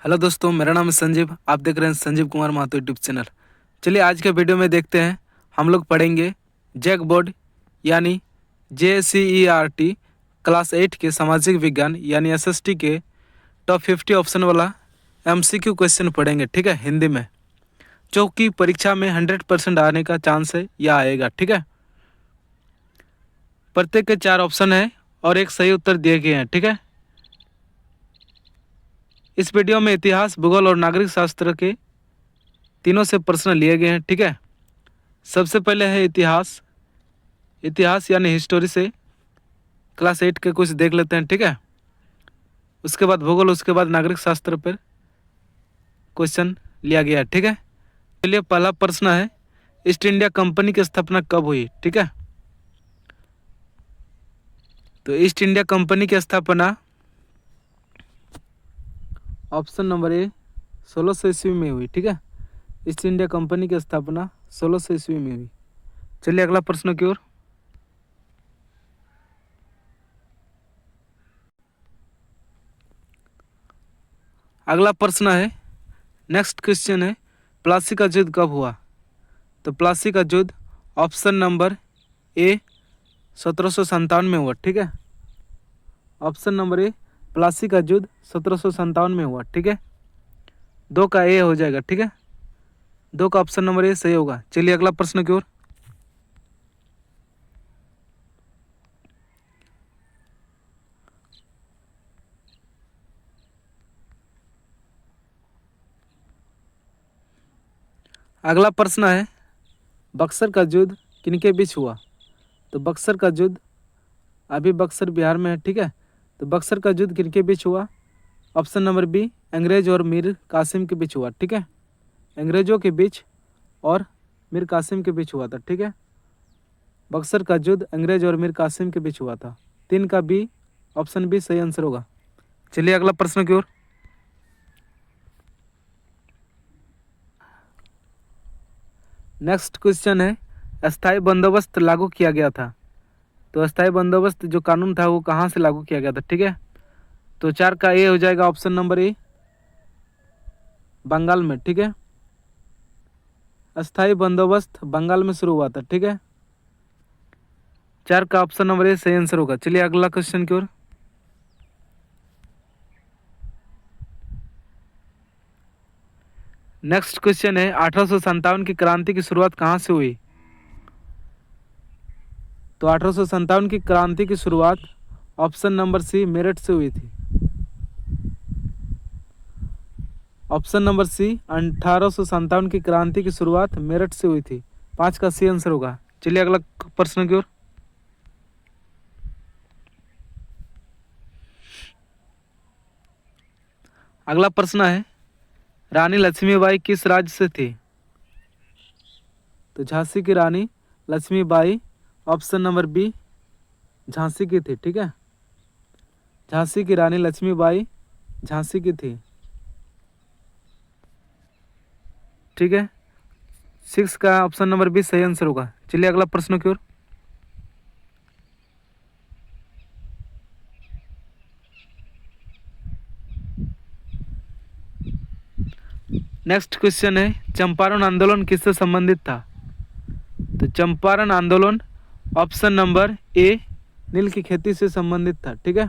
Hello दोस्तों, मेरा नाम है संजीव। आप देख रहे हैं संजीव कुमार महतो यूट्यूब चैनल। चलिए आज के वीडियो में देखते हैं, हम लोग पढ़ेंगे जैक बोर्ड यानी JCERT क्लास 8 के सामाजिक विज्ञान यानी SST के टॉप 50 ऑप्शन वाला MCQ क्वेश्चन पढ़ेंगे, ठीक है, हिंदी में, जो कि परीक्षा में 100% आने का चांस है या आएगा, ठीक है। प्रत्येक के 4 ऑप्शन है और एक सही उत्तर दिए गए हैं, ठीक है। इस वीडियो में इतिहास, भूगोल और नागरिक शास्त्र के तीनों से प्रश्न लिए गए हैं, ठीक है। सबसे पहले है इतिहास यानी हिस्टोरी से क्लास 8 के कुछ देख लेते हैं, ठीक है। उसके बाद भूगोल, उसके बाद नागरिक शास्त्र पर क्वेश्चन लिया गया है, ठीक है। चलिए पहला प्रश्न है, ईस्ट इंडिया कंपनी की स्थापना कब हुई, ठीक है। तो ईस्ट इंडिया कंपनी की स्थापना ऑप्शन नंबर ए 1600 ईस्वी में हुई, ठीक है। ईस्ट इंडिया कंपनी की स्थापना 1600 ईस्वी में हुई। चलिए अगला प्रश्न की ओर। अगला प्रश्न है, नेक्स्ट क्वेश्चन है, प्लासी का युद्ध कब हुआ। तो प्लासी का युद्ध ऑप्शन नंबर ए 1757 में हुआ, ठीक है। ऑप्शन नंबर ए प्लासी का युद्ध 1757 में हुआ, ठीक है। 2 का ए हो जाएगा, ठीक है। 2 का ऑप्शन नंबर ए सही होगा। चलिए अगला प्रश्न की ओर। अगला प्रश्न है, बक्सर का युद्ध किनके बीच हुआ। तो बक्सर का युद्ध अभी बक्सर बिहार में है, ठीक है। तो बक्सर का युद्ध किनके बीच हुआ। ऑप्शन नंबर बी अंग्रेज और मीर कासिम के बीच हुआ, ठीक है। अंग्रेजों के बीच और मीर कासिम के बीच हुआ था, ठीक है। बक्सर का युद्ध अंग्रेज और मीर कासिम के बीच हुआ था। 3 का बी, ऑप्शन बी सही आंसर होगा। चलिए अगला प्रश्न की ओर। नेक्स्ट क्वेश्चन है, अस्थायी बंदोबस्त लागू किया गया था। तो अस्थायी बंदोबस्त जो कानून था वो कहाँ से लागू किया गया था, ठीक है। तो 4 का ए हो जाएगा, ऑप्शन नंबर ए बंगाल में, ठीक है। अस्थायी बंदोबस्त बंगाल में शुरू हुआ था, ठीक है। 4 का ऑप्शन नंबर ए सही आंसर होगा। चलिए अगला क्वेश्चन की ओर। नेक्स्ट क्वेश्चन है, 1857 की क्रांति की शुरुआत कहाँ से हुई। तो 1857 की क्रांति की शुरुआत ऑप्शन नंबर सी मेरठ से हुई थी। ऑप्शन नंबर सी 1857 की क्रांति की शुरुआत मेरठ से हुई थी। 5 का सी आंसर होगा। चलिए अगला प्रश्न की ओर। अगला प्रश्न है, रानी लक्ष्मीबाई किस राज्य से थी। तो झांसी की रानी Lakshmibai option number B Jhansi की थी, ठीक है। झांसी की रानी लक्ष्मीबाई झांसी की थी, ठीक है। 6 का ऑप्शन नंबर बी सही आंसर होगा। चलिए अगला प्रश्न की ओर। नेक्स्ट क्वेश्चन है, चंपारण आंदोलन किससे संबंधित था। तो चंपारण आंदोलन ऑप्शन नंबर ए नील की खेती से संबंधित था, ठीक है।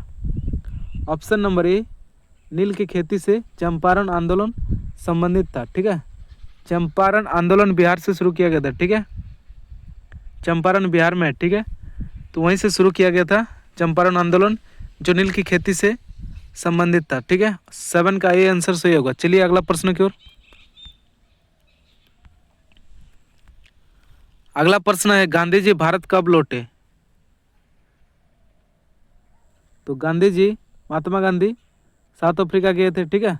ऑप्शन नंबर ए नील की खेती से चंपारण आंदोलन संबंधित था, ठीक है। चंपारण आंदोलन बिहार से शुरू किया गया था, ठीक है। चंपारण बिहार में है, ठीक है। तो वहीं से शुरू किया गया था चंपारण आंदोलन, जो नील की खेती से संबंधित था, ठीक है। 7 का ए आंसर सही होगा। चलिए अगला प्रश्न की ओर। अगला प्रश्न है, गांधी जी भारत कब लौटे। तो गांधी जी, महात्मा गांधी साउथ अफ्रीका गए थे, ठीक है।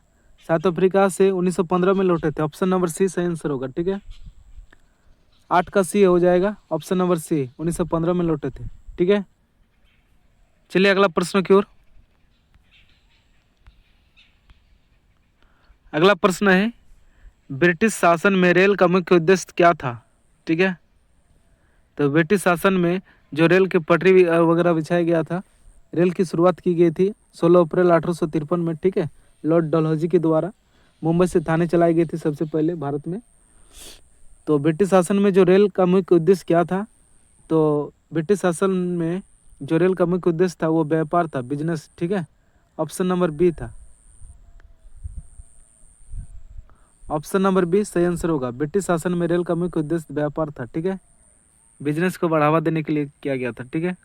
साउथ अफ्रीका से 1915 में लौटे थे। ऑप्शन नंबर सी सही आंसर होगा, ठीक है। 8 का सी हो जाएगा, ऑप्शन नंबर सी 1915 में लौटे थे, ठीक है। चलिए अगला प्रश्न की ओर। अगला प्रश्न है, ब्रिटिश शासन में रेल का मुख्य उद्देश्य क्या था, ठीक है। तो ब्रिटिश शासन में जो रेल की पटरी वगैरह बिछाया गया था, रेल की शुरुआत की गई थी 16 अप्रैल 1853 में, ठीक है, लॉर्ड डलहौजी के द्वारा। मुंबई से थाने चलाई गई थी सबसे पहले भारत में। तो ब्रिटिश शासन में जो रेल का मुख्य उद्देश्य क्या था? तो ब्रिटिश शासन में जो रेल का मुख्य उद्देश्य था वो व्यापार था, बिजनेस। ठीक है, ऑप्शन नंबर बी था। ऑप्शन नंबर बी सही आंसर होगा। ब्रिटिश शासन में रेल का मुख्य उद्देश्य व्यापार था। ठीक है, बिजनेस को बढ़ावा देने के लिए किया गया था। ठीक है,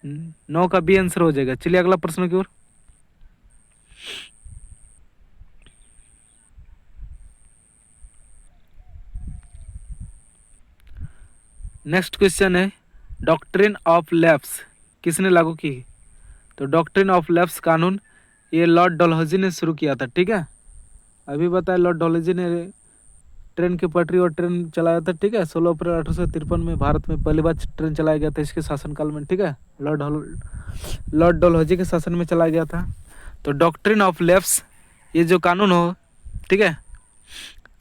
9 का बी आंसर हो जाएगा। चलिए अगला प्रश्न की ओर। नेक्स्ट क्वेश्चन है, डॉक्ट्रिन ऑफ लैप्स किसने लागू की? तो डॉक्ट्रिन ऑफ लैप्स कानून ये लॉर्ड डलहौजी ने शुरू किया था। ठीक है, अभी बताया लॉर्ड डलहौजी ने ट्रेन की पटरी और ट्रेन चलाया था। ठीक है, 16 अप्रैल 1853 में भारत में पहली बार ट्रेन चलाया गया था इसके शासनकाल में। ठीक है, लॉर्ड डलहौजी के शासन में चलाया गया था। तो डॉक्ट्रिन ऑफ लैप्स ये जो कानून हो, ठीक है,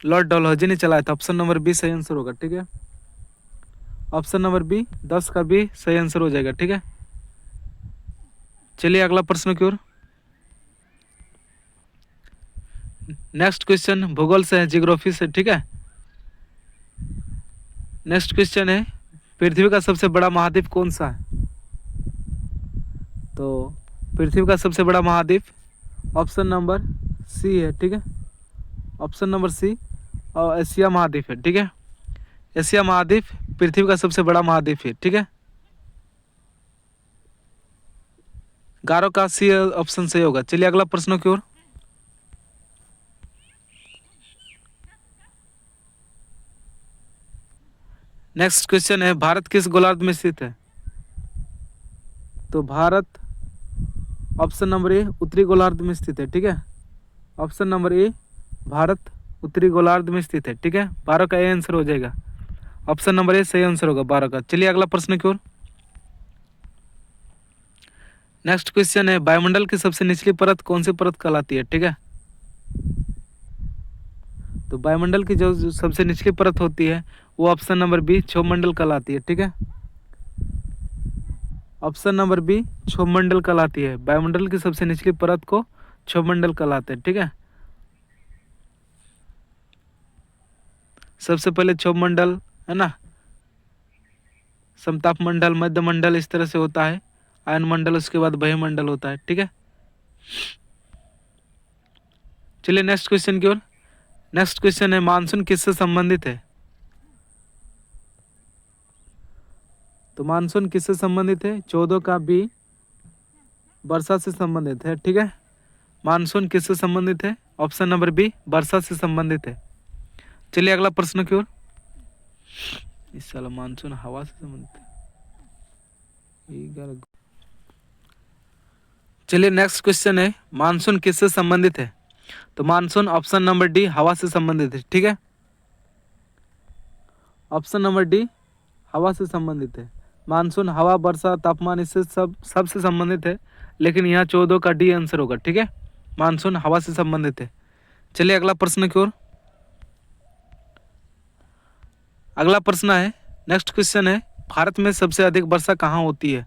लॉर्ड डलहौजी ने चलाया था। ऑप्शन नंबर बी सही आंसर होगा। ठीक है, ऑप्शन नंबर बी 10 का बी सही आंसर हो जाएगा। ठीक है, चलिए अगला प्रश्न की ओर। नेक्स्ट क्वेश्चन भूगोल से है, जियोग्राफी से। ठीक है, नेक्स्ट क्वेश्चन है, पृथ्वी का सबसे बड़ा महाद्वीप कौन सा है? तो पृथ्वी का सबसे बड़ा महाद्वीप ऑप्शन नंबर सी है। ठीक है, ऑप्शन नंबर सी और एशिया महाद्वीप है। ठीक है, एशिया महाद्वीप पृथ्वी का सबसे बड़ा महाद्वीप है। ठीक है, 11 का सी ऑप्शन सही होगा। चलिए अगला प्रश्न की ओर। नेक्स्ट क्वेश्चन है, भारत किस गोलार्ध में स्थित है? तो भारत ऑप्शन नंबर ए उत्तरी गोलार्ध में स्थित है। ठीक है, ऑप्शन नंबर ए भारत उत्तरी गोलार्ध में स्थित है। ठीक है, 12 का ए आंसर हो जाएगा। ऑप्शन नंबर ए सही आंसर होगा 12 का। चलिए अगला प्रश्न की ओर। नेक्स्ट क्वेश्चन है, वायुमंडल की सबसे निचली परत कौन सी परत कहलाती है? ठीक है, तो वायुमंडल की जो सबसे निचली परत होती है वो ऑप्शन नंबर बी क्षोभमंडल कहलाती है। ठीक है, ऑप्शन नंबर बी क्षोभमंडल कहलाती है। वायुमंडल की सबसे निचली परत को क्षोभमंडल कहलाते हैं। ठीक है, सबसे पहले क्षोभमंडल है ना, समताप मंडल, मध्य मंडल, इस तरह से होता है। आयन मंडल, उसके बाद वायुमंडल होता है। ठीक है, चलिए नेक्स्ट क्वेश्चन की ओर। नेक्स्ट क्वेश्चन है, मानसून किससे संबंधित है? तो मानसून किससे संबंधित है? 14 का बी वर्षा से संबंधित है। ठीक है, मानसून किससे संबंधित है? ऑप्शन नंबर बी वर्षा से संबंधित है। चलिए अगला प्रश्न की ओर। इस साल मानसून हवा से संबंधित है। चलिए नेक्स्ट क्वेश्चन है, मानसून किससे संबंधित है? तो मानसून ऑप्शन नंबर डी हवा से संबंधित है। ठीक है, ऑप्शन नंबर डी हवा से संबंधित है। मानसून हवा, वर्षा, तापमान, इससे सबसे संबंधित है, लेकिन यहाँ 14 का डी आंसर होगा। ठीक है, मानसून हवा से संबंधित है। चलिए अगला प्रश्न की ओर। अगला प्रश्न है, नेक्स्ट क्वेश्चन है, भारत में सबसे अधिक वर्षा कहाँ होती है?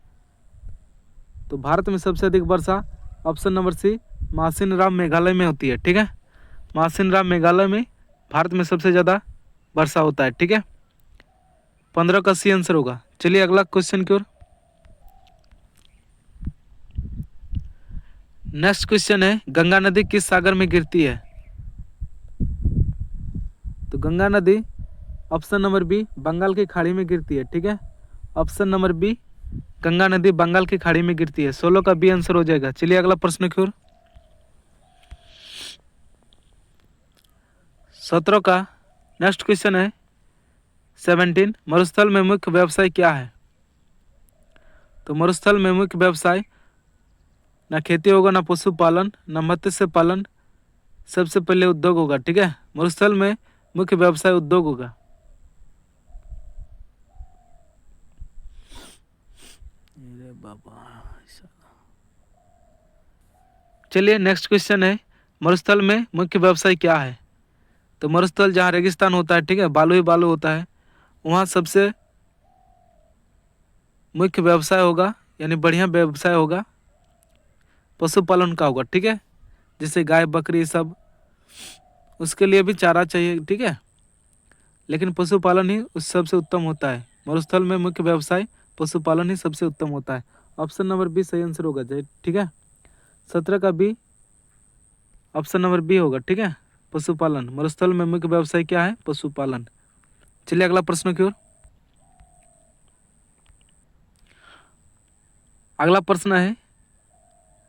तो भारत में सबसे अधिक वर्षा ऑप्शन नंबर सी मासिन राम मेघालय में होती है। ठीक है, मासिन राम मेघालय में भारत में सबसे ज़्यादा वर्षा होता है। ठीक है, 15 का सी आंसर होगा। चलिए अगला क्वेश्चन की ओर। नेक्स्ट क्वेश्चन है, गंगा नदी किस सागर में गिरती है? तो गंगा नदी ऑप्शन नंबर बी बंगाल की खाड़ी में गिरती है। ठीक है, ऑप्शन नंबर बी गंगा नदी बंगाल की खाड़ी में गिरती है। 16 का बी आंसर हो जाएगा। चलिए अगला प्रश्न की ओर। 17 का नेक्स्ट क्वेश्चन है 17, मरुस्थल में मुख्य व्यवसाय क्या है? तो मरुस्थल में मुख्य व्यवसाय ना खेती होगा, ना पशुपालन, ना मत्स्य पालन, सबसे पहले उद्योग होगा। ठीक है, मरुस्थल में मुख्य व्यवसाय उद्योग होगा। चलिए नेक्स्ट क्वेश्चन है, मरुस्थल में मुख्य व्यवसाय क्या है? तो मरुस्थल जहाँ रेगिस्तान होता है, ठीक है, बालू ही बालू होता है, वहाँ सबसे मुख्य व्यवसाय होगा, यानी बढ़िया व्यवसाय होगा, पशुपालन का होगा। ठीक है, जैसे गाय बकरी सब उसके लिए भी चारा चाहिए, ठीक है, लेकिन पशुपालन ही उस सबसे उत्तम होता है। मरुस्थल में मुख्य व्यवसाय पशुपालन ही सबसे उत्तम होता है। ऑप्शन नंबर बी सही आंसर होगा, ठीक है। 17 का बी, ऑप्शन नंबर बी होगा, ठीक है। पशुपालन, मरुस्थल में मुख्य व्यवसाय क्या है? पशुपालन। चलिए अगला प्रश्न की ओर। अगला प्रश्न है,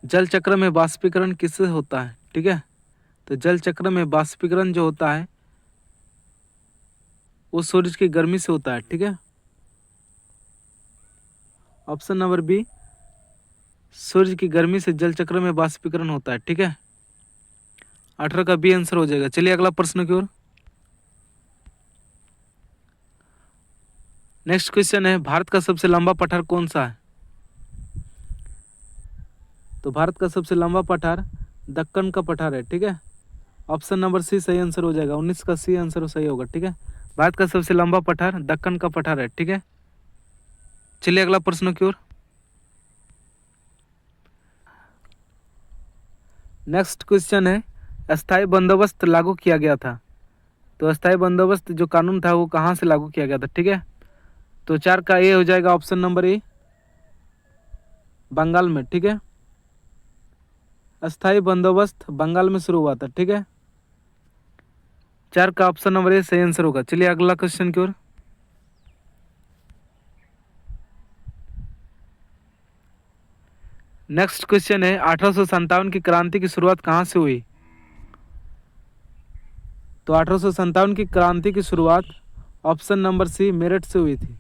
जल चक्र में बाष्पीकरण किससे होता है? ठीक है, तो जल चक्र में बाष्पीकरण जो होता है वो सूर्य की गर्मी से होता है, ठीक है। ऑप्शन नंबर बी, सूर्य की गर्मी से जल चक्र में बाष्पीकरण होता है, ठीक है। 18 का बी आंसर हो जाएगा। चलिए अगला प्रश्न की ओर। नेक्स्ट क्वेश्चन है, भारत का सबसे लंबा पठार कौन सा है? तो भारत का सबसे लंबा पठार दक्कन का पठार है, ठीक है। ऑप्शन नंबर सी सही आंसर हो जाएगा। 19 का सी आंसर सही होगा, ठीक है। भारत का सबसे लंबा पठार दक्कन का पठार है, ठीक है। चलिए अगला प्रश्न की ओर। नेक्स्ट क्वेश्चन है, अस्थायी बंदोबस्त लागू किया गया था। तो अस्थायी बंदोबस्त जो कानून था वो कहाँ से लागू किया गया था? ठीक है, तो 4 का ए हो जाएगा, ऑप्शन नंबर ए, बंगाल में, ठीक है। अस्थायी बंदोबस्त बंगाल में शुरू हुआ था, ठीक है। 4 का ऑप्शन नंबर ए सही आंसर होगा। चलिए अगला क्वेश्चन की ओर। नेक्स्ट क्वेश्चन है, 1857 की क्रांति की शुरुआत कहाँ से हुई? तो 1857 की क्रांति की शुरुआत ऑप्शन नंबर सी मेरठ से हुई थी।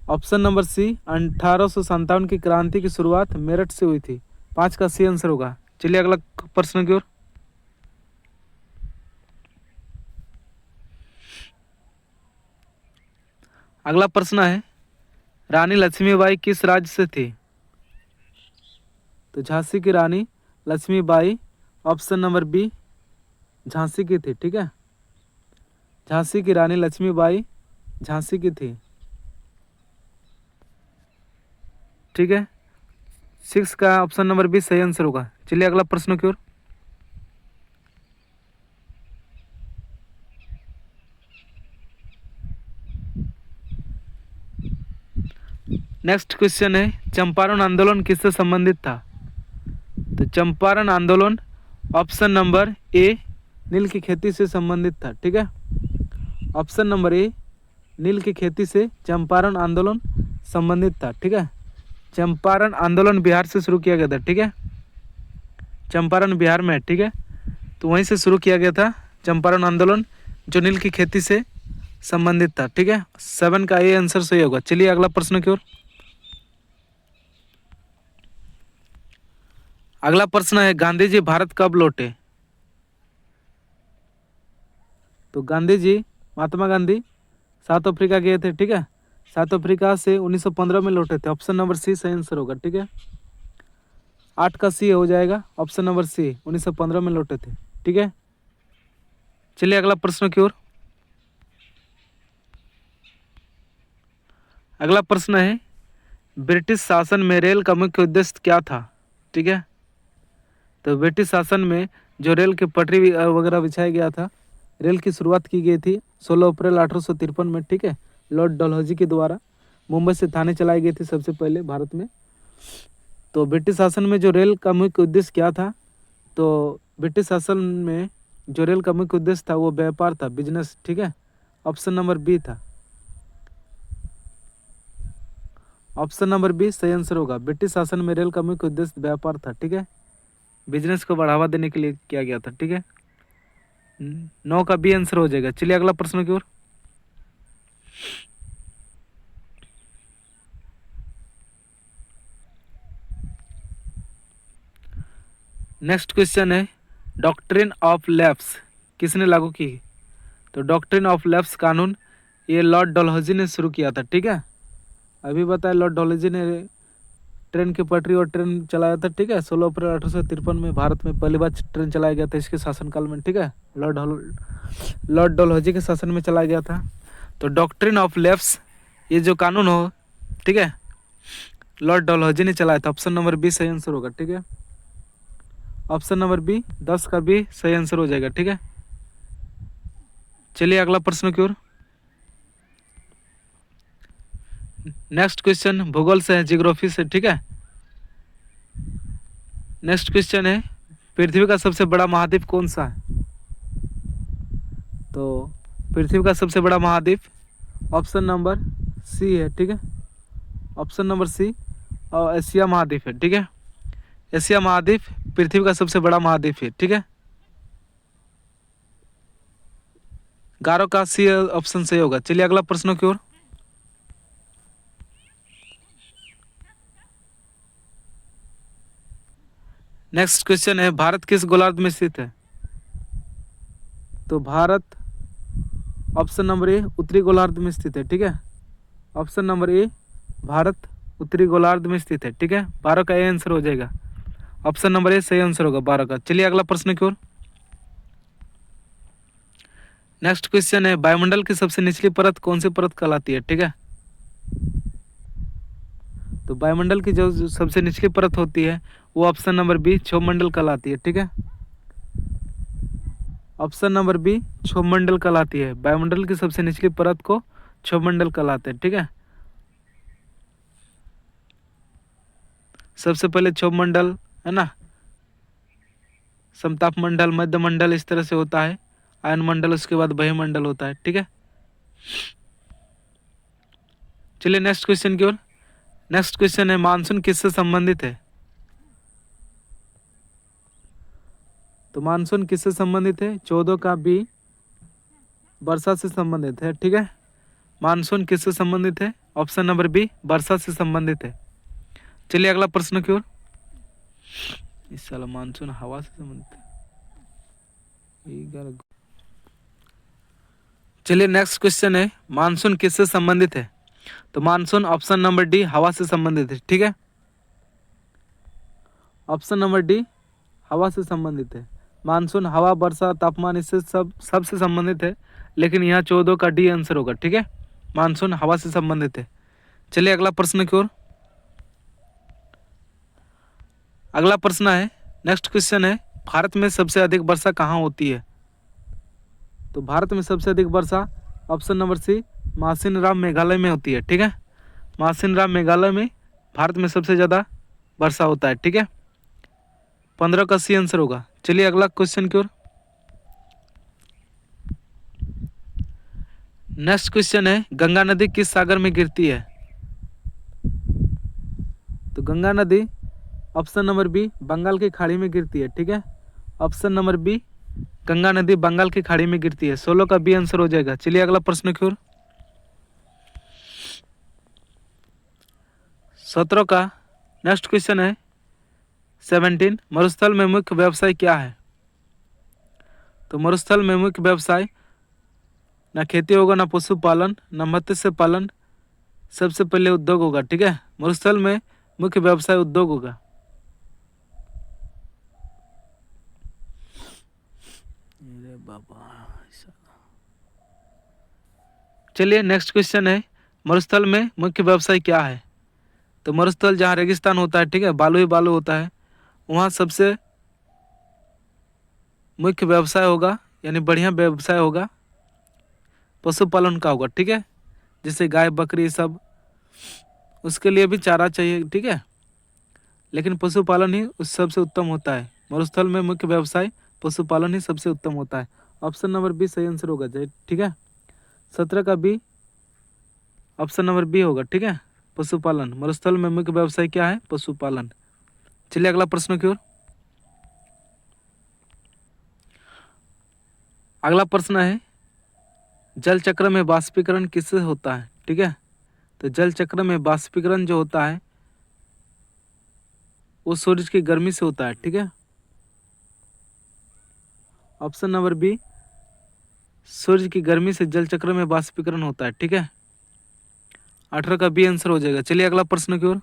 ऑप्शन नंबर सी, 1857 की क्रांति की शुरुआत मेरठ से हुई थी। 5 का सी आंसर होगा। चलिए अगला प्रश्न की ओर। अगला प्रश्न है, रानी लक्ष्मीबाई किस राज्य से थी? तो झांसी की रानी Lakshmibai, option number B, Jhansi की थी, ठीक है। झांसी की रानी लक्ष्मीबाई झांसी की थी, ठीक है। 6 का ऑप्शन नंबर बी सही आंसर होगा। चलिए अगला प्रश्न की ओर। नेक्स्ट क्वेश्चन है, चंपारण आंदोलन किससे संबंधित था? तो चंपारण आंदोलन ऑप्शन नंबर ए, नील की खेती से संबंधित था, ठीक है। ऑप्शन नंबर ए, नील की खेती से चंपारण आंदोलन संबंधित था, ठीक है। चंपारण आंदोलन बिहार से शुरू किया गया था, ठीक है। चंपारण बिहार में, ठीक है, तो वहीं से शुरू किया गया था चंपारण आंदोलन, जो नील की खेती से संबंधित था, ठीक है। 7 का ए आंसर सही होगा। चलिए अगला प्रश्न की ओर। अगला प्रश्न है, गांधी जी भारत कब लौटे? तो गांधी जी, महात्मा गांधी साउथ अफ्रीका गए थे, ठीक है। साउथ अफ्रीका से 1915 में लौटे थे। ऑप्शन नंबर सी सही आंसर होगा, ठीक है। 8 का सी हो जाएगा, ऑप्शन नंबर सी, 1915 में लौटे थे, ठीक है। चलिए अगला प्रश्न की ओर। अगला प्रश्न है, ब्रिटिश शासन में रेल का मुख्य उद्देश्य क्या था? ठीक है, तो ब्रिटिश शासन में जो रेल की पटरी वगैरह बिछाया गया था, रेल की शुरुआत की गई थी 16 अप्रैल 1853 में, ठीक है, लॉर्ड डलहौजी के द्वारा। मुंबई से थाने चलाई गई थी सबसे पहले भारत में। तो ब्रिटिश शासन में जो रेल का मुख्य उद्देश्य क्या था? तो ब्रिटिश शासन में जो रेल का मुख्य उद्देश्य था वो व्यापार था, बिजनेस, ठीक है। ऑप्शन नंबर बी था। ऑप्शन नंबर बी सही आंसर होगा। ब्रिटिश शासन में रेल का मुख्य उद्देश्य व्यापार था, ठीक है, बिजनेस को बढ़ावा देने के लिए किया गया था, ठीक है। 9 का बी आंसर हो जाएगा। चलिए अगला प्रश्न की ओर। नेक्स्ट क्वेश्चन है, डॉक्ट्रिन ऑफ लैप्स किसने लागू की? तो डॉक्ट्रिन ऑफ लैप्स कानून ये लॉर्ड डलहौजी ने शुरू किया था, ठीक है। अभी बताया लॉर्ड डलहौजी ने ट्रेन की पटरी और ट्रेन चलाया था, ठीक है। 16 अप्रैल 1853 में भारत में पहली बार ट्रेन चलाया गया था इसके शासनकाल में, ठीक है। लॉर्ड डलहौजी के शासन में चलाया गया था। तो डॉक्ट्रिन ऑफ लैप्स ये जो कानून हो, ठीक है, लॉर्ड डलहौजी ने चलाया था। ऑप्शन नंबर बी सही आंसर होगा, ठीक है। ऑप्शन नंबर बी 10 का बी सही आंसर हो जाएगा। ठीक है, चलिए अगला प्रश्न की ओर। नेक्स्ट क्वेश्चन भूगोल से है, जियोग्राफी से। ठीक है, नेक्स्ट क्वेश्चन है पृथ्वी का सबसे बड़ा महाद्वीप कौन सा है? तो पृथ्वी का सबसे बड़ा महाद्वीप ऑप्शन नंबर सी है। ठीक है, ऑप्शन नंबर सी और एशिया महाद्वीप है। ठीक है, एशिया महाद्वीप पृथ्वी का सबसे बड़ा महाद्वीप है। ठीक है, गारो का सी ऑप्शन सही होगा। चलिए अगला प्रश्न की ओर। नेक्स्ट क्वेश्चन है भारत किस गोलार्ध में स्थित है? तो भारत ऑप्शन नंबर ए उत्तरी गोलार्ध में स्थित है। ठीक है, ऑप्शन नंबर ए भारत उत्तरी गोलार्ध में स्थित है। ठीक है, 12 का ए आंसर हो जाएगा। ऑप्शन नंबर ए सही आंसर होगा 12 का। चलिए अगला प्रश्न की ओर। नेक्स्ट क्वेश्चन है वायुमंडल की सबसे निचली परत कौन सी परत कहलाती है? ठीक है, तो वायुमंडल की जो सबसे निचली परत होती है वो ऑप्शन नंबर बी क्षोभमंडल कहलाती है। ठीक है, ऑप्शन नंबर बी क्षोभमंडल कहलाती है। वायुमंडल की सबसे निचली परत को क्षोभमंडल कहलाते हैं। ठीक है, सबसे पहले क्षोभमंडल है ना, समताप मंडल, मध्य मंडल, इस तरह से होता है। आयन मंडल, उसके बाद वायुमंडल होता है। ठीक है, चलिए नेक्स्ट क्वेश्चन की ओर। नेक्स्ट क्वेश्चन है मानसून किससे संबंधित है? तो मानसून किससे संबंधित है? 14 का बी वर्षा से संबंधित है। ठीक है, मानसून किससे संबंधित है? ऑप्शन नंबर बी वर्षा से संबंधित है। चलिए अगला प्रश्न की ओर। इस साल मानसून हवा से संबंधित है। चलिए नेक्स्ट क्वेश्चन है मानसून किससे संबंधित है? तो मानसून ऑप्शन नंबर डी हवा से संबंधित है। ठीक है, ऑप्शन नंबर डी हवा से संबंधित है। मानसून हवा, वर्षा, तापमान, इससे सबसे संबंधित है, लेकिन यहाँ 14 का डी आंसर होगा। ठीक है, मानसून हवा से संबंधित है। चलिए अगला प्रश्न की ओर। अगला प्रश्न है, नेक्स्ट क्वेश्चन है भारत में सबसे अधिक वर्षा कहाँ होती है? तो भारत में सबसे अधिक वर्षा ऑप्शन नंबर सी मासिन राम मेघालय में होती है। ठीक है, मासिन राम मेघालय में भारत में सबसे ज़्यादा वर्षा होता है। ठीक है, 15 का सी आंसर होगा। चलिए अगला क्वेश्चन की ओर। नेक्स्ट क्वेश्चन है गंगा नदी किस सागर में गिरती है? तो गंगा नदी ऑप्शन नंबर बी बंगाल की खाड़ी में गिरती है। ठीक है, ऑप्शन नंबर बी गंगा नदी बंगाल की खाड़ी में गिरती है। 16 का बी आंसर हो जाएगा। चलिए अगला प्रश्न की ओर। 17 का नेक्स्ट क्वेश्चन है 17 मरुस्थल में मुख्य व्यवसाय क्या है? तो मरुस्थल में मुख्य व्यवसाय ना खेती होगा, ना पशुपालन, ना मत्स्य पालन, सबसे पहले उद्योग होगा। ठीक है, मरुस्थल में मुख्य व्यवसाय उद्योग होगा। चलिए नेक्स्ट क्वेश्चन है मरुस्थल में मुख्य व्यवसाय क्या है? तो मरुस्थल जहाँ रेगिस्तान होता है, ठीक है, बालू ही बालू होता है, वहाँ सबसे मुख्य व्यवसाय होगा, यानी बढ़िया व्यवसाय होगा पशुपालन का होगा। ठीक है, जैसे गाय बकरी सब, उसके लिए भी चारा चाहिए। ठीक है, लेकिन पशुपालन ही उस सबसे उत्तम होता है। मरुस्थल में मुख्य व्यवसाय पशुपालन ही सबसे उत्तम होता है। ऑप्शन नंबर बी सही आंसर होगा। ठीक है, 17 का बी ऑप्शन नंबर बी होगा। ठीक है, पशुपालन। मरुस्थल में मुख्य व्यवसाय क्या है? पशुपालन। चलिए अगला प्रश्न की ओर। अगला प्रश्न है जल चक्र में वाष्पीकरण किससे होता है? ठीक है, तो जल चक्र में वाष्पीकरण जो होता है वो सूरज की गर्मी से होता है। ठीक है, ऑप्शन नंबर बी सूरज की गर्मी से जल चक्र में वाष्पीकरण होता है। ठीक है, 18 का बी आंसर हो जाएगा। चलिए अगला प्रश्न की ओर।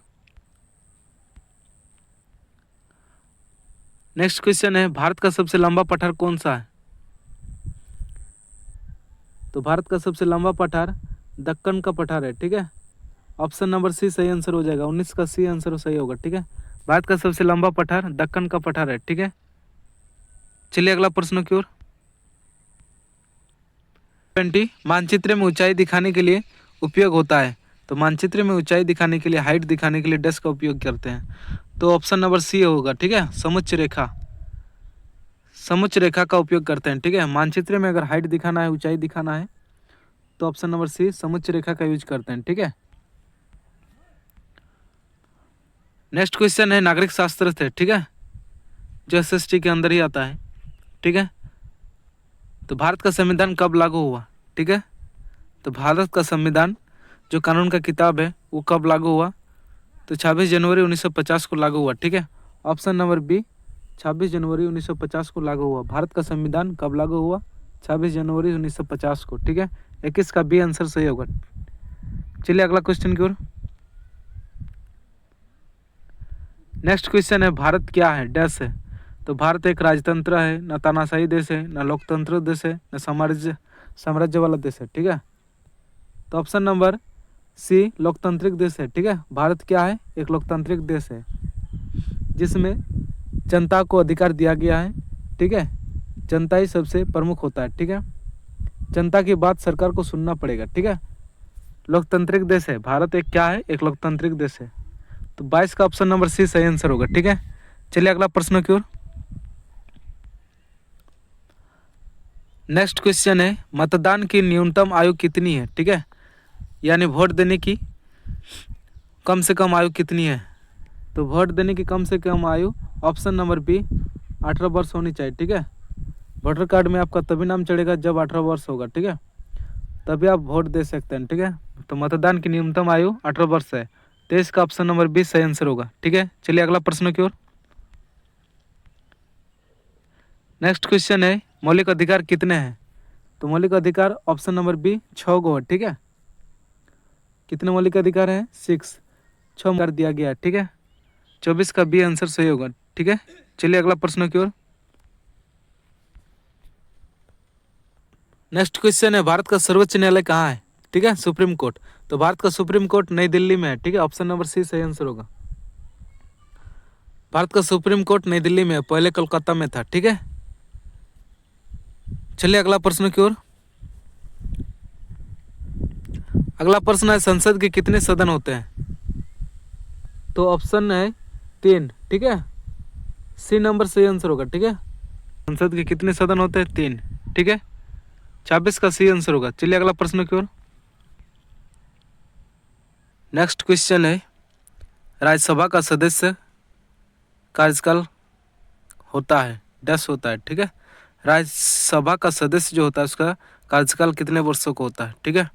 नेक्स्ट क्वेश्चन है भारत का सबसे लंबा पठार कौन सा है? तो भारत का सबसे लंबा पठार दक्कन का पठार है। ठीक है, ऑप्शन नंबर सी सही आंसर हो जाएगा। 19 का सी आंसर सही होगा। ठीक है, भारत का सबसे लंबा पठार दक्कन का पठार है। ठीक है, चलिए अगला प्रश्न की ओर। 20 मानचित्र में ऊंचाई दिखाने के लिए उपयोग होता है। तो मानचित्र में ऊंचाई दिखाने के लिए, हाइट दिखाने के लिए डैश का उपयोग करते हैं। तो ऑप्शन नंबर सी होगा, ठीक है। समुच्च रेखा, समुच्च रेखा का उपयोग करते हैं, ठीक है। मानचित्र में अगर हाइट दिखाना है, ऊंचाई दिखाना है, तो ऑप्शन नंबर सी समुच्च रेखा का यूज करते हैं, ठीक है। नेक्स्ट क्वेश्चन है नागरिक शास्त्र से, ठीक है, जो एसएसटी के अंदर ही आता है, ठीक है। तो भारत का संविधान कब लागू हुआ, ठीक है। तो भारत का संविधान जो कानून का किताब है वो कब लागू हुआ, तो 26 जनवरी 1950 को लागू हुआ, ठीक है। ऑप्शन नंबर बी 26 जनवरी 1950 को लागू हुआ। भारत का संविधान कब लागू हुआ, 26 जनवरी 1950 को, ठीक है। 21 का बी आंसर सही होगा। चलिए अगला क्वेश्चन की ओर। नेक्स्ट क्वेश्चन है भारत क्या है, डैश है। तो भारत एक राजतंत्र है, न तानाशाही देश है, न लोकतंत्र देश है, न साम्राज्य वाला देश है, ठीक है। तो ऑप्शन नंबर सी लोकतांत्रिक देश है, ठीक है। भारत क्या है, एक लोकतांत्रिक देश है जिसमें जनता को अधिकार दिया गया है, ठीक है। जनता ही सबसे प्रमुख होता है, ठीक है। जनता की बात सरकार को सुनना पड़ेगा, ठीक है। लोकतांत्रिक देश है भारत, एक क्या है, एक लोकतांत्रिक देश है। तो 22 का ऑप्शन नंबर सी सही आंसर होगा, ठीक है। चलिए अगला प्रश्न की ओर। नेक्स्ट क्वेश्चन है मतदान की न्यूनतम आयु कितनी है, ठीक है। यानी वोट देने की कम से कम आयु कितनी है। तो वोट देने की कम से कम आयु ऑप्शन नंबर बी 18 वर्ष होनी चाहिए, ठीक है। वोटर कार्ड में आपका तभी नाम चढ़ेगा जब 18 वर्ष होगा, ठीक है, तभी आप वोट दे सकते हैं, ठीक है। तो मतदान की न्यूनतम आयु 18 वर्ष है। तो इसका ऑप्शन नंबर बी सही आंसर होगा, ठीक है। चलिए अगला प्रश्न की ओर। नेक्स्ट क्वेश्चन है मौलिक अधिकार कितने हैं। तो मौलिक अधिकार ऑप्शन नंबर बी 6 गो है, ठीक है। कितने मौलिक अधिकार हैं, 6 कर दिया गया है, ठीक है। 24 का बी आंसर सही होगा, ठीक है। चलिए अगला प्रश्न की ओर। नेक्स्ट क्वेश्चन है भारत का सर्वोच्च न्यायालय कहाँ है, ठीक है, सुप्रीम कोर्ट। तो भारत का सुप्रीम कोर्ट नई दिल्ली में है, ठीक है। ऑप्शन नंबर सी सही आंसर होगा। भारत का सुप्रीम कोर्ट नई दिल्ली में है, पहले कोलकाता में था, ठीक है। चलिए अगला प्रश्न की ओर। अगला प्रश्न है संसद के कितने सदन होते हैं। तो ऑप्शन है 3, ठीक है। सी नंबर सही आंसर होगा, ठीक है। संसद के कितने सदन होते हैं, 3, ठीक है। 26 का सी आंसर होगा। चलिए अगला प्रश्न की ओर। नेक्स्ट क्वेश्चन है राज्यसभा का सदस्य कार्यकाल होता है, डैश होता है, ठीक है। राज्यसभा का सदस्य जो होता है उसका कार्यकाल कितने वर्षों का होता है, ठीक है।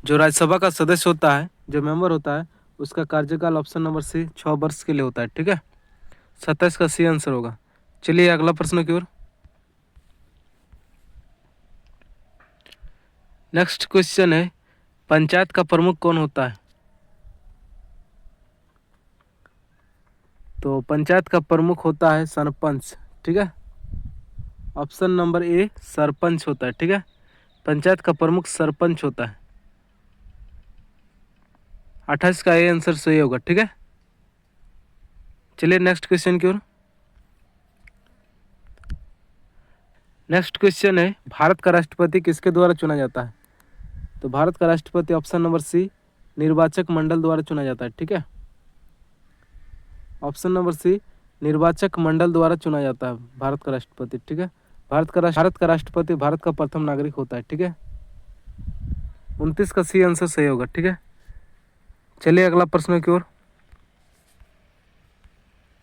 जो राज्यसभा का सदस्य होता है, जो मेंबर होता है, उसका कार्यकाल ऑप्शन नंबर सी 6 वर्ष के लिए होता है, ठीक है। 27 का सी आंसर होगा। चलिए अगला प्रश्न की ओर। नेक्स्ट क्वेश्चन है पंचायत का प्रमुख कौन होता है। तो पंचायत का प्रमुख होता है सरपंच, ठीक है। ऑप्शन नंबर ए सरपंच होता है, ठीक है। पंचायत का प्रमुख सरपंच होता है। 28 का ए आंसर सही होगा, ठीक है। चलिए नेक्स्ट क्वेश्चन की ओर। नेक्स्ट क्वेश्चन है भारत का राष्ट्रपति किसके द्वारा चुना जाता है। तो भारत का राष्ट्रपति ऑप्शन नंबर सी निर्वाचक मंडल द्वारा चुना जाता है, ठीक है। ऑप्शन नंबर सी निर्वाचक मंडल द्वारा चुना जाता है भारत का राष्ट्रपति, ठीक है। भारत का राष्ट्रपति भारत का प्रथम नागरिक होता है, ठीक है। 29 का सी आंसर सही होगा, ठीक है। चलिए अगला प्रश्न की ओर।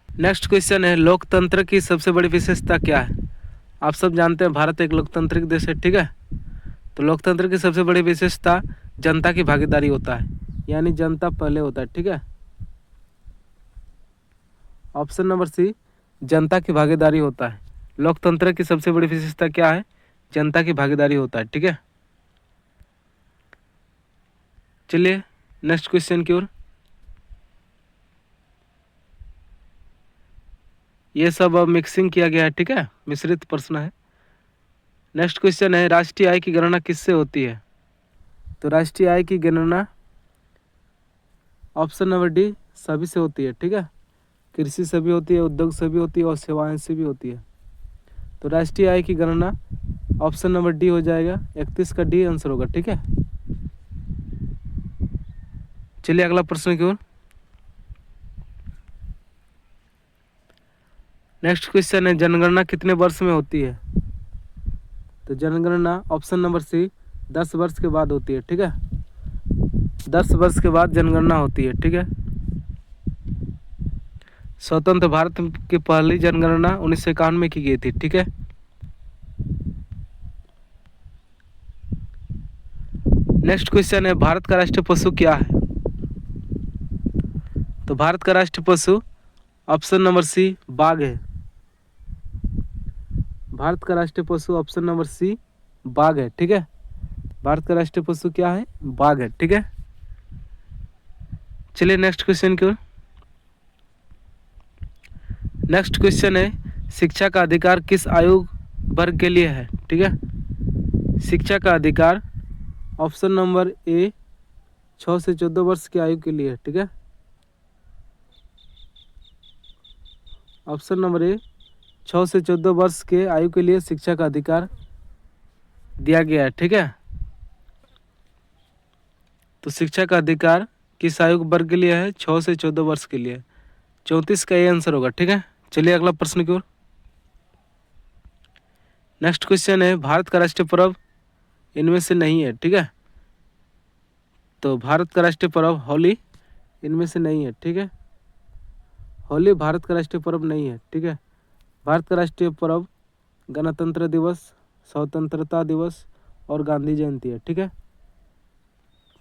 नेक्स्ट क्वेश्चन है लोकतंत्र की सबसे बड़ी विशेषता क्या है। आप सब जानते हैं भारत एक लोकतांत्रिक देश है, ठीक है। तो लोकतंत्र की सबसे बड़ी विशेषता जनता की भागीदारी होता है, यानी जनता पहले होता है, ठीक है। ऑप्शन नंबर सी जनता की भागीदारी होता है। लोकतंत्र की सबसे बड़ी विशेषता क्या है, जनता की भागीदारी होता है, ठीक है। चलिए नेक्स्ट क्वेश्चन की ओर। ये सब अब मिक्सिंग किया गया है, ठीक है, मिश्रित प्रश्न है। नेक्स्ट क्वेश्चन है राष्ट्रीय आय की गणना किससे होती है। तो राष्ट्रीय आय की गणना ऑप्शन नंबर डी सभी से होती है, ठीक है। कृषि से भी होती है, उद्योग से भी होती है और सेवाएं से भी होती है। तो राष्ट्रीय आय की गणना ऑप्शन नंबर डी हो जाएगा, 31 का डी आंसर होगा। ठीक है, चलिए अगला प्रश्न की ओर। नेक्स्ट क्वेश्चन है, जनगणना कितने वर्ष में होती है? तो जनगणना ऑप्शन नंबर सी 10 वर्ष के बाद होती है। ठीक है, 10 वर्ष के बाद जनगणना होती है। ठीक है, स्वतंत्र भारत की पहली जनगणना 1951 में की गई थी। ठीक है, नेक्स्ट क्वेश्चन है, भारत का राष्ट्रीय पशु क्या है? तो भारत का राष्ट्रीय पशु ऑप्शन नंबर सी बाघ है। भारत का राष्ट्रीय पशु ऑप्शन नंबर सी बाघ है। ठीक है, भारत का राष्ट्रीय पशु क्या है? बाघ है। ठीक है, चलिए नेक्स्ट क्वेश्चन की ओर। नेक्स्ट क्वेश्चन है, शिक्षा का अधिकार किस आयु वर्ग के लिए है? ठीक है, शिक्षा का अधिकार ऑप्शन नंबर ए 6 से 14 वर्ष की आयु के लिए है। ठीक है, ऑप्शन नंबर ए 6 से 14 वर्ष के आयु के लिए शिक्षा का अधिकार दिया गया है। ठीक है, तो शिक्षा का अधिकार किस आयु वर्ग के लिए है? 6 से 14 वर्ष के लिए। 34 का ये आंसर होगा। ठीक है, चलिए अगला प्रश्न की ओर। नेक्स्ट क्वेश्चन है, भारत का राष्ट्रीय पर्व इनमें से नहीं है। ठीक है, तो भारत का राष्ट्रीय पर्व होली इनमें से नहीं है। ठीक है, होली भारत का राष्ट्रीय पर्व नहीं है। ठीक है, भारत का राष्ट्रीय पर्व गणतंत्र दिवस, स्वतंत्रता दिवस और गांधी जयंती है। ठीक है,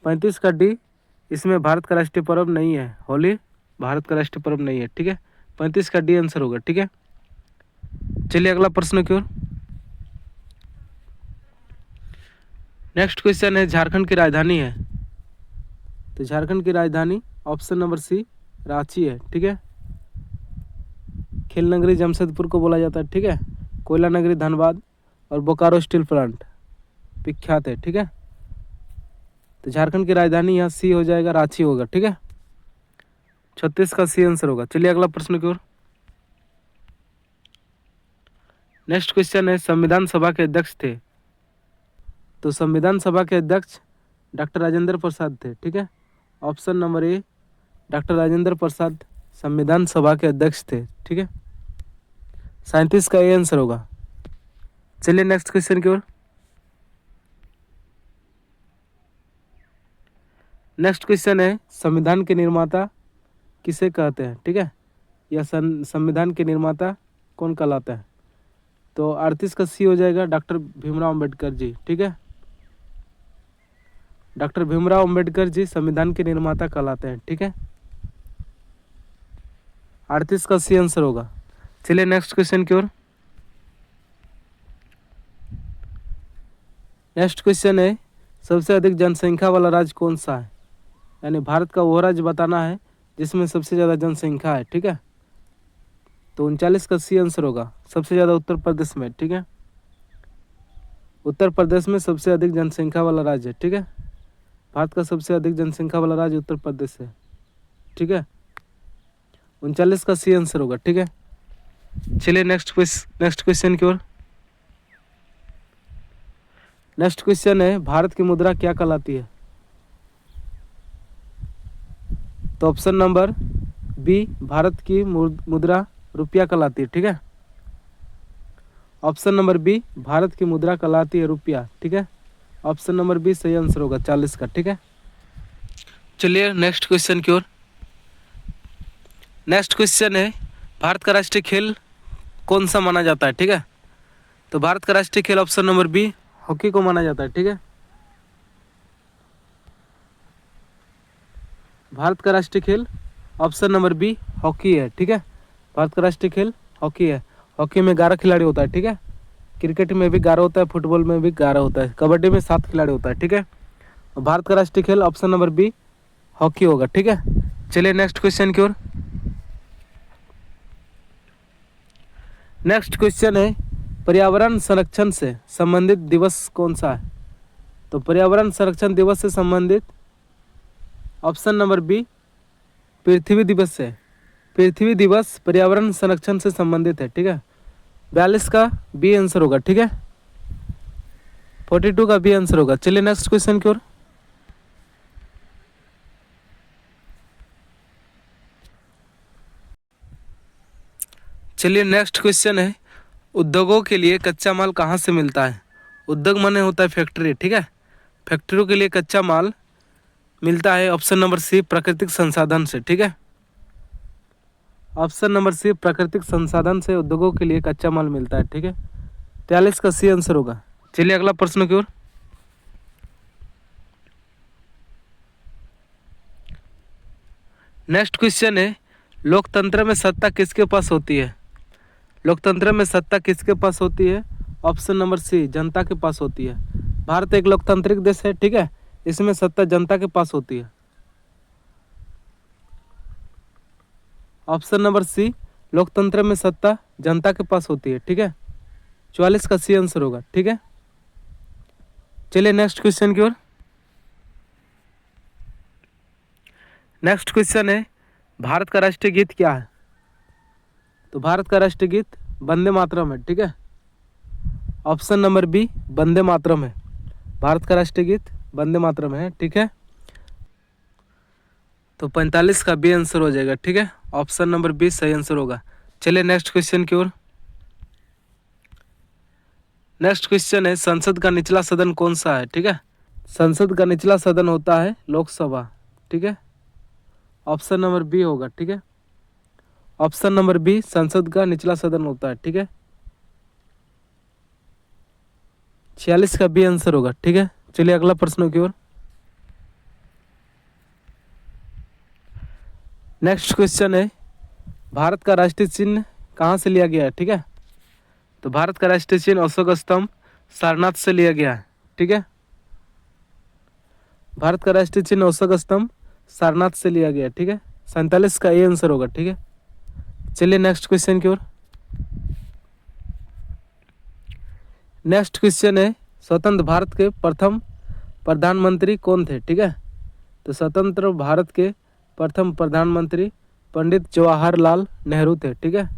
35 का डी, इसमें भारत का राष्ट्रीय पर्व नहीं है, होली भारत का राष्ट्रीय पर्व नहीं है। ठीक है, 35 का डी आंसर होगा। ठीक है, चलिए अगला प्रश्न की ओर। नेक्स्ट क्वेश्चन है, झारखंड की राजधानी है? तो झारखंड की राजधानी ऑप्शन नंबर सी रांची है। ठीक है, खेल नगरी जमशेदपुर को बोला जाता है। ठीक है, कोयला नगरी धनबाद और बोकारो स्टील प्लांट विख्यात है। ठीक है, तो झारखंड की राजधानी यहाँ सी हो जाएगा, रांची होगा। ठीक है, 36 का सी आंसर होगा। चलिए अगला प्रश्न की ओर। नेक्स्ट क्वेश्चन है, संविधान सभा के अध्यक्ष थे? तो संविधान सभा के अध्यक्ष डॉक्टर राजेंद्र प्रसाद थे। ठीक है, option number A doctor Rajendra Prasad संविधान सभा के अध्यक्ष थे। ठीक है, 37 का ए आंसर होगा। चलिए नेक्स्ट क्वेश्चन की ओर। नेक्स्ट क्वेश्चन है, संविधान के निर्माता किसे कहते हैं? ठीक है, या संविधान के निर्माता कौन कहलाता है? तो 38 का सी हो जाएगा, डॉक्टर भीमराव अंबेडकर जी। ठीक है, डॉक्टर भीमराव अंबेडकर जी संविधान के निर्माता कहलाते हैं। ठीक है, 38 का सी आंसर होगा। चलिए नेक्स्ट क्वेश्चन की ओर। नेक्स्ट क्वेश्चन है, सबसे अधिक जनसंख्या वाला राज्य कौन सा है? यानी भारत का वो राज्य बताना है जिसमें सबसे ज़्यादा जनसंख्या है। ठीक है, तो 39 का सी आंसर होगा, सबसे ज़्यादा उत्तर प्रदेश में। ठीक है, उत्तर प्रदेश में सबसे अधिक जनसंख्या वाला राज्य है। ठीक है, भारत का सबसे अधिक जनसंख्या वाला राज्य उत्तर प्रदेश है। ठीक है, 39 का सी आंसर होगा। ठीक है, चलिए नेक्स्ट क्वेश्चन की ओर। नेक्स्ट क्वेश्चन है, भारत की मुद्रा क्या कहलाती है? तो ऑप्शन नंबर बी भारत की मुद्रा रुपया कहलाती है। ठीक है, ऑप्शन नंबर बी भारत की मुद्रा कहलाती है रुपया। ठीक है, ऑप्शन नंबर बी सही आंसर होगा, 40 का। ठीक है, चलिए नेक्स्ट क्वेश्चन की ओर। नेक्स्ट क्वेश्चन है, भारत का राष्ट्रीय खेल कौन सा माना जाता है? ठीक है, तो भारत का राष्ट्रीय खेल ऑप्शन नंबर बी हॉकी को माना जाता है। ठीक है, भारत का राष्ट्रीय खेल ऑप्शन नंबर बी हॉकी है। ठीक है, भारत का राष्ट्रीय खेल हॉकी है। हॉकी में 11 खिलाड़ी होता है। ठीक है, क्रिकेट में भी 11 होता है, फुटबॉल में भी 11 होता है, कबड्डी में 7 खिलाड़ी होता है। ठीक है, भारत का राष्ट्रीय खेल ऑप्शन नंबर बी हॉकी होगा। ठीक है, चलिए नेक्स्ट क्वेश्चन की ओर। नेक्स्ट क्वेश्चन है, पर्यावरण संरक्षण से संबंधित दिवस कौन सा है? तो पर्यावरण संरक्षण दिवस से संबंधित ऑप्शन नंबर बी पृथ्वी दिवस है। पृथ्वी दिवस पर्यावरण संरक्षण से संबंधित है, ठीक है। 42 का बी आंसर होगा, ठीक है। 42 का बी आंसर होगा। चलिए नेक्स्ट क्वेश्चन की ओर। चलिए नेक्स्ट क्वेश्चन है, उद्योगों के लिए कच्चा माल कहाँ से मिलता है। उद्योग माने होता है फैक्ट्री, ठीक है। फैक्ट्रियों के लिए कच्चा माल मिलता है ऑप्शन नंबर सी प्राकृतिक संसाधन से, ठीक है। ऑप्शन नंबर सी प्राकृतिक संसाधन से उद्योगों के लिए कच्चा माल मिलता है, ठीक है। 43 का सी आंसर होगा। चलिए अगला प्रश्न की ओर। नेक्स्ट क्वेश्चन है, लोकतंत्र में सत्ता किसके पास होती है। लोकतंत्र में सत्ता किसके पास होती है। ऑप्शन नंबर सी जनता के पास होती है। भारत एक लोकतांत्रिक देश है, ठीक है। इसमें सत्ता जनता के पास होती है। ऑप्शन नंबर सी लोकतंत्र में सत्ता जनता के पास होती है, ठीक है। 44 का सी आंसर होगा, ठीक है। चलिए नेक्स्ट क्वेश्चन की ओर। नेक्स्ट क्वेश्चन है, भारत का राष्ट्रीय गीत क्या है। तो भारत का राष्ट्रीय गीत वंदे मातरम है, ठीक है। Option number B Vande Mataram है। भारत का राष्ट्रीय गीत वंदे मातरम है, ठीक है। तो 45 का बी आंसर हो जाएगा, ठीक है। ऑप्शन नंबर बी सही आंसर होगा। चलिए नेक्स्ट क्वेश्चन की ओर। नेक्स्ट क्वेश्चन है, संसद का निचला सदन कौन सा है, ठीक है। संसद का निचला सदन होता है लोकसभा, ठीक है। ऑप्शन नंबर बी होगा, ठीक है। ऑप्शन नंबर बी संसद का निचला सदन होता है, ठीक है। 46 का बी आंसर होगा, ठीक है। चलिए अगला प्रश्न की ओर। नेक्स्ट क्वेश्चन है, भारत का राष्ट्रीय चिन्ह कहाँ से लिया गया है, ठीक है। तो भारत का राष्ट्रीय चिन्ह अशोक स्तंभ सारनाथ से लिया गया है, ठीक है। भारत का राष्ट्रीय चिन्ह अशोक स्तंभ सारनाथ से लिया गया, ठीक है। 47 का ए आंसर होगा, ठीक है। चलिए नेक्स्ट क्वेश्चन की ओर। नेक्स्ट क्वेश्चन है, स्वतंत्र भारत के प्रथम प्रधानमंत्री कौन थे, ठीक है। तो स्वतंत्र भारत के प्रथम प्रधानमंत्री पंडित जवाहरलाल नेहरू थे, ठीक है।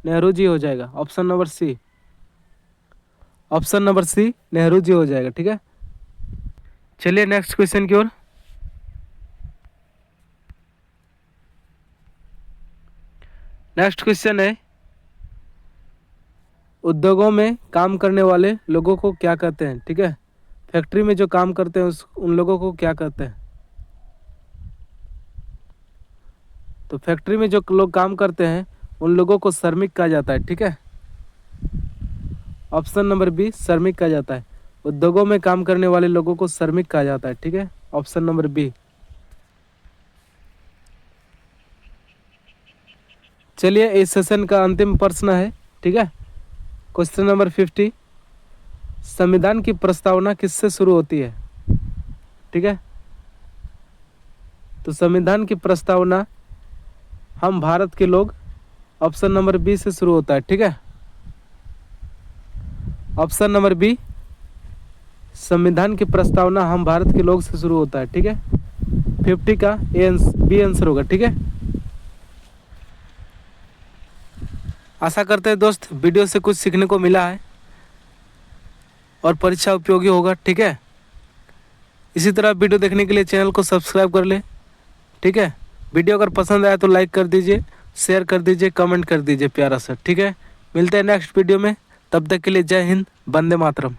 नेहरू जी हो जाएगा। Option number C, option number C Nehru ji हो जाएगा, ठीक है। चलिए नेक्स्ट क्वेश्चन की ओर। नेक्स्ट क्वेश्चन है, उद्योगों में काम करने वाले लोगों को क्या कहते हैं, ठीक है। फैक्ट्री में जो काम करते हैं उन लोगों को क्या कहते हैं। तो फैक्ट्री में जो लोग काम करते हैं उन लोगों को श्रमिक कहा जाता है, ठीक है। ऑप्शन नंबर बी श्रमिक कहा जाता है। उद्योगों में काम करने वाले लोगों को श्रमिक कहा जाता है, ठीक है। Option number B. चलिए इस सेशन का अंतिम प्रश्न है, ठीक है। क्वेश्चन नंबर 50, संविधान की प्रस्तावना किससे शुरू होती है, ठीक है। तो संविधान की प्रस्तावना हम भारत के लोग ऑप्शन नंबर बी से शुरू होता है, ठीक है। ऑप्शन नंबर बी संविधान की प्रस्तावना हम भारत के लोग से शुरू होता है, ठीक है। 50 का बी आंसर होगा, ठीक है। आशा करते हैं दोस्त वीडियो से कुछ सीखने को मिला है और परीक्षा उपयोगी होगा, ठीक है। इसी तरह वीडियो देखने के लिए चैनल को सब्सक्राइब कर ले, ठीक है। वीडियो अगर पसंद आया तो लाइक कर दीजिए, शेयर कर दीजिए, कमेंट कर दीजिए प्यारा सा, ठीक है। मिलते हैं नेक्स्ट वीडियो में, तब तक के लिए जय हिंद, वंदे मातरम।